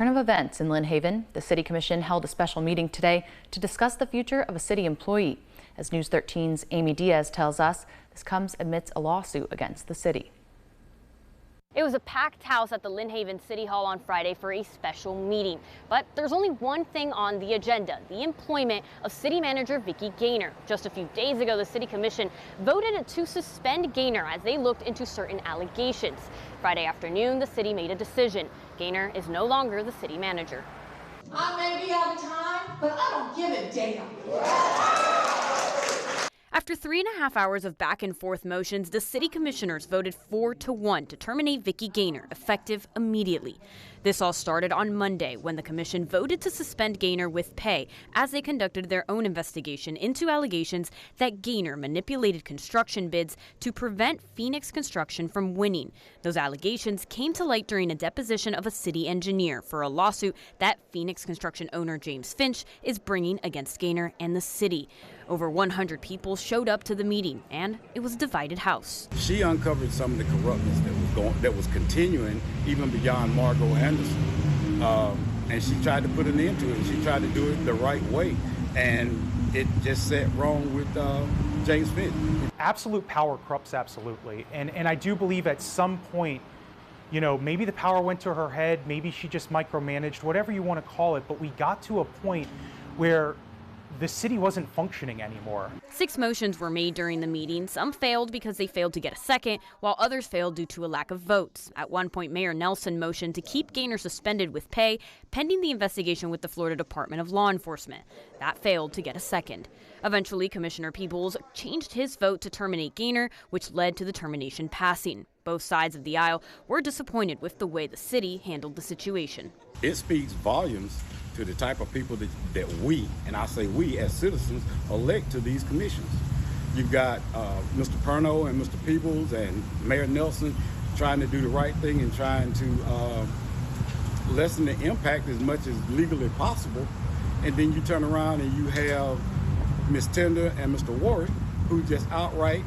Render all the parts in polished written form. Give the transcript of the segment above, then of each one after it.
turn of events in Lynn Haven. The City Commission held a special meeting today to discuss the future of a city employee. As News 13's Amy Diaz tells us, this comes amidst a lawsuit against the city. It was a packed house at the Lynn Haven City Hall on Friday for a special meeting. But there's only one thing on the agenda, the employment of City Manager Vickie Gaynor. Just a few days ago, the City Commission voted to suspend Gaynor as they looked into certain allegations. Friday afternoon, the city made a decision. Gaynor is no longer the city manager. I may be out of time, but I don't give a damn. After 3.5 hours of back and forth motions, the city commissioners voted 4-1 to terminate Vickie Gaynor, effective immediately. This all started on Monday when the commission voted to suspend Gaynor with pay as they conducted their own investigation into allegations that Gaynor manipulated construction bids to prevent Phoenix Construction from winning. Those allegations came to light during a deposition of a city engineer for a lawsuit that Phoenix Construction owner James Finch is bringing against Gaynor and the city. Over 100 people showed up to the meeting, and it was a divided house. She uncovered some of the corruptness that was continuing even beyond Margot Anderson, and she tried to put an end to it. She tried to do it the right way, and it just sat wrong with James Finch. Absolute power corrupts absolutely, and I do believe at some point, you know, maybe the power went to her head, maybe she just micromanaged, whatever you want to call it, but we got to a point where the city wasn't functioning anymore. 6 motions were made during the meeting. Some failed because they failed to get a second, while others failed due to a lack of votes. At one point, Mayor Nelson motioned to keep Gaynor suspended with pay, pending the investigation with the Florida Department of Law Enforcement. That failed to get a second. Eventually, Commissioner Peebles changed his vote to terminate Gaynor, which led to the termination passing. Both sides of the aisle were disappointed with the way the city handled the situation. It speaks volumes to the type of people that we, and I say we as citizens, elect to these commissions. You've got Mr. Perno and Mr. Peebles and Mayor Nelson trying to do the right thing and trying to lessen the impact as much as legally possible. And then you turn around and you have Ms. Tender and Mr. Warwick, who just outright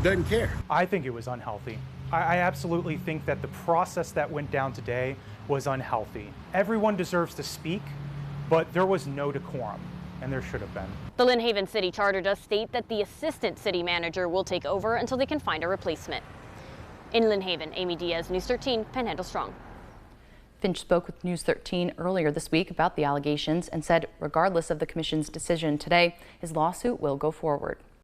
doesn't care. I think it was unhealthy. I absolutely think that the process that went down today was unhealthy. Everyone deserves to speak, but there was no decorum, and there should have been. The Lynn Haven City Charter does state that the assistant city manager will take over until they can find a replacement. In Lynn Haven, Amy Diaz, News 13, Panhandle Strong. Finch spoke with News 13 earlier this week about the allegations and said regardless of the commission's decision today, his lawsuit will go forward.